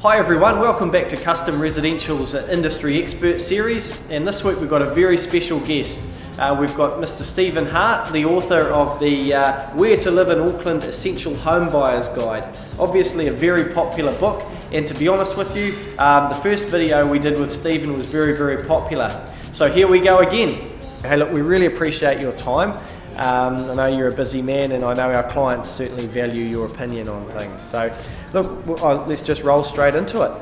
Hi everyone, welcome back to Custom Residential's Industry Expert Series, and this week we've got a very special guest. We've got Mr. Stephen Hart, the author of the Where to Live in Auckland Essential Home Buyers Guide. Obviously a very popular book, and to be honest with you, the first video we did with Stephen was very popular. So here we go again. Hey look, we really appreciate your time. I know you're a busy man, and I know our clients certainly value your opinion on things. So look, let's just roll straight into it.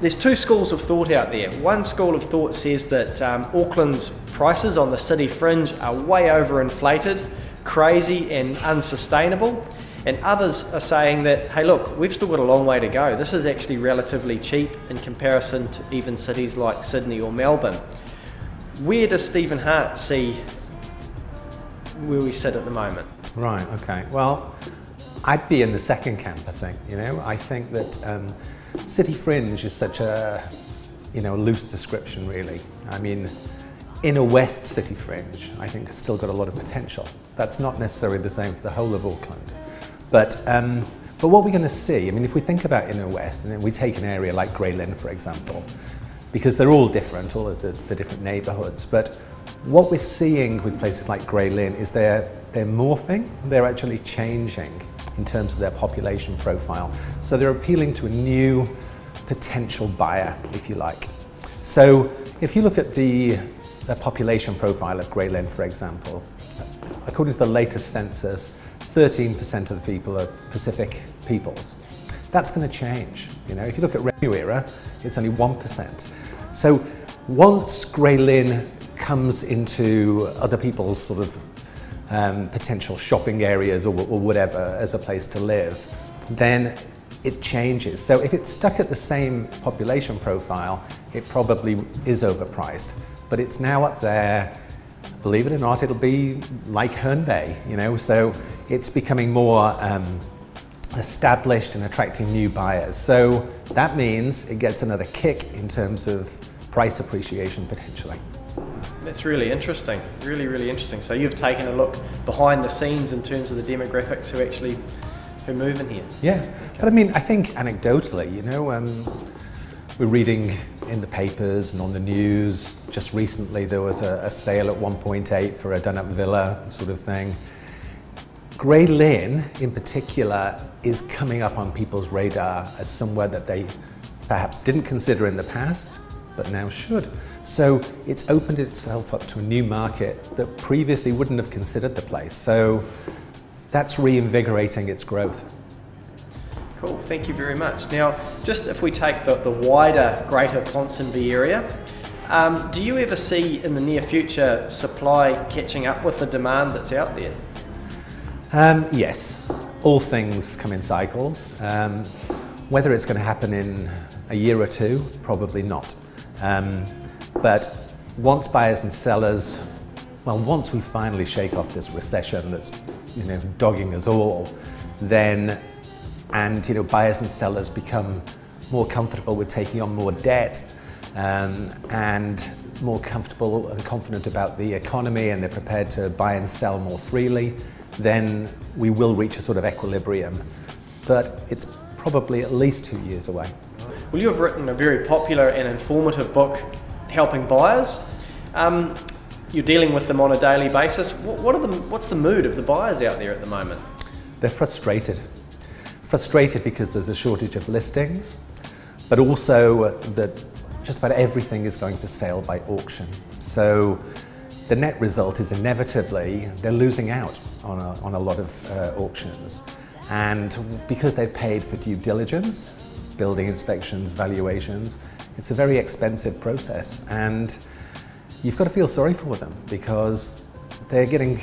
There's two schools of thought out there. One school of thought says that Auckland's prices on the city fringe are way overinflated, crazy and unsustainable. And others are saying that, hey look, we've still got a long way to go. This is actually relatively cheap in comparison to even cities like Sydney or Melbourne. Where does Stephen Hart see where we sit at the moment? Right, okay. Well, I'd be in the second camp, I think. I think that city fringe is such a, loose description, really. I mean, inner west city fringe, I think, has still got a lot of potential. That's not necessarily the same for the whole of Auckland. But what we're going to see, I mean, if we think about inner west, and then we take an area like Lynn, for example, because they're all different, all of the different neighbourhoods, but what we're seeing with places like Lynn is they're morphing, they're actually changing in terms of their population profile. So they're appealing to a new potential buyer, if you like. So if you look at the population profile of Lynn, for example, according to the latest census, 13% of the people are Pacific peoples. That's going to change. If you look at Renew era, it's only 1%. So once Lynn comes into other people's sort of potential shopping areas or whatever as a place to live, then it changes. So if it's stuck at the same population profile, it probably is overpriced. But it's now up there, believe it or not, it'll be like Herne Bay, so it's becoming more established and attracting new buyers. So that means it gets another kick in terms of price appreciation potentially. That's really interesting, really interesting. So you've taken a look behind the scenes in terms of the demographics who move in here. Yeah, but I mean, I think anecdotally, we're reading in the papers and on the news. Just recently there was a sale at 1.8 for a done-up villa sort of thing. Lynn in particular is coming up on people's radar as somewhere that they perhaps didn't consider in the past, but now should. So it's opened itself up to a new market that previously wouldn't have considered the place. So that's reinvigorating its growth. Cool, thank you very much. Now, just if we take the wider Greater Ponsonby area, do you ever see in the near future supply catching up with the demand that's out there? Yes, all things come in cycles. Whether it's going to happen in a year or two, probably not. But once buyers and sellers, once we finally shake off this recession that's dogging us all, then buyers and sellers become more comfortable with taking on more debt and more comfortable and confident about the economy, and they're prepared to buy and sell more freely, then we will reach a sort of equilibrium. But it's probably at least 2 years away. Well, you have written a very popular and informative book, Helping Buyers. You're dealing with them on a daily basis. What's the mood of the buyers out there at the moment? They're frustrated. Frustrated because there's a shortage of listings, but also that just about everything is going for sale by auction. So the net result is inevitably they're losing out on a lot of auctions. And because they've paid for due diligence, building inspections, valuations, it's a very expensive process, and you've got to feel sorry for them because they're getting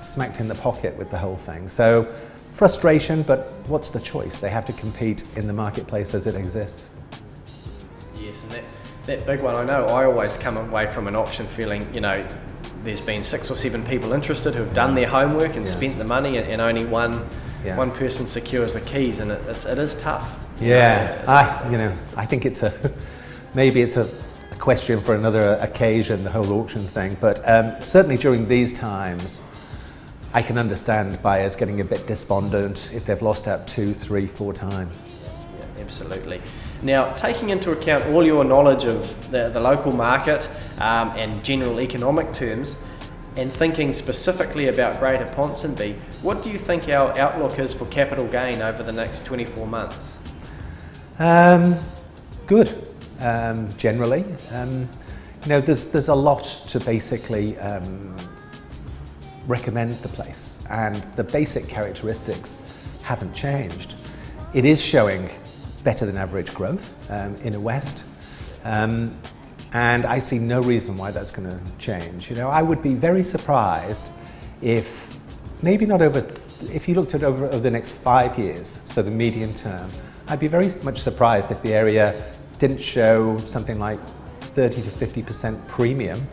smacked in the pocket with the whole thing. So frustration, but what's the choice? They have to compete in the marketplace as it exists. Yes, and that big one, I know I always come away from an auction feeling, there's been 6 or 7 people interested who've done their homework and spent the money, and only one person secures the keys, and it is tough. Yeah, I think it's maybe it's a question for another occasion, the whole auction thing, but certainly during these times, I can understand buyers getting a bit despondent if they've lost out 2, 3, 4 times. Yeah, Absolutely. Now, taking into account all your knowledge of the local market and general economic terms, and thinking specifically about Greater Ponsonby, what do you think our outlook is for capital gain over the next 24 months? Good, generally. You know, there's a lot to basically recommend the place, and the basic characteristics haven't changed. It is showing better than average growth in the west, and I see no reason why that's going to change. You know, I would be very surprised if, maybe not over, if you looked at over the next 5 years, so the medium term, I'd be very much surprised if the area didn't show something like 30 to 50% premium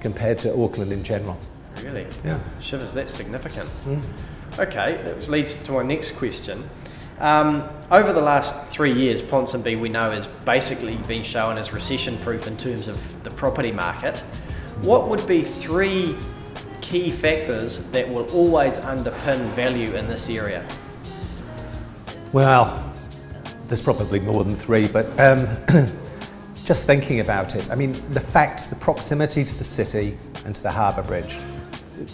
compared to Auckland in general. Really? Yeah. Shivers, that's significant. Okay, that leads to my next question. Over the last 3 years, Ponsonby, we know, has basically been shown as recession-proof in terms of the property market. What would be 3 key factors that will always underpin value in this area? Well, there's probably more than 3, but just thinking about it, I mean, the proximity to the city and to the harbour bridge,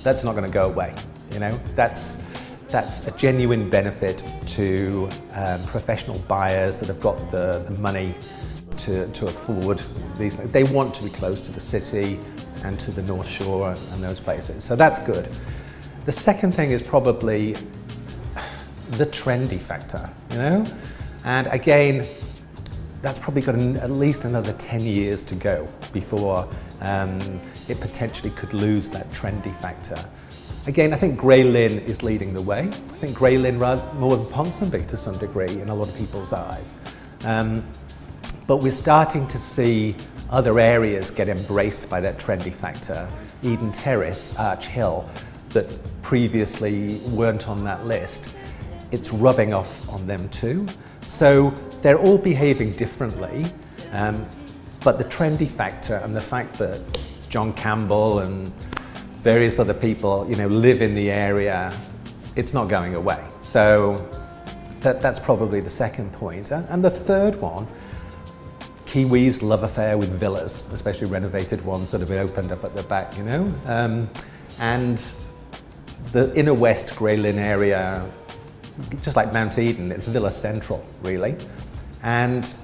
that's not going to go away. You know, that's a genuine benefit to professional buyers that have got the money to afford these. They want to be close to the city and to the North Shore and those places, so that's good. The second thing is probably the trendy factor, you know, and again, that's probably got at least another 10 years to go before it potentially could lose that trendy factor. Again, I think Grey Lynn is leading the way. I think Grey Lynn more than Ponsonby to some degree in a lot of people's eyes. But we're starting to see other areas get embraced by that trendy factor. Eden Terrace, Arch Hill, that previously weren't on that list. It's rubbing off on them too. So they're all behaving differently, but the trendy factor and the fact that John Campbell and various other people, you know, live in the area, it's not going away. So that's probably the second point. And the third one, Kiwis' love affair with villas, especially renovated ones that have been opened up at the back, you know. And the inner west Grey Lynn area, just like Mount Eden, it's villa central, really. And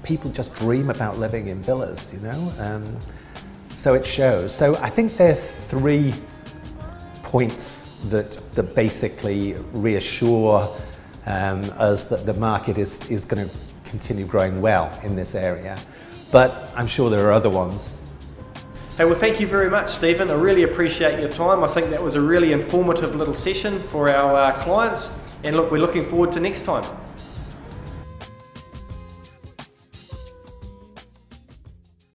people just dream about living in villas, you know. So it shows. So I think there are 3 points that basically reassure us that the market is going to continue growing well in this area. But I'm sure there are other ones. Hey, well, thank you very much, Stephen. I really appreciate your time. I think that was a really informative little session for our clients. And look, we're looking forward to next time.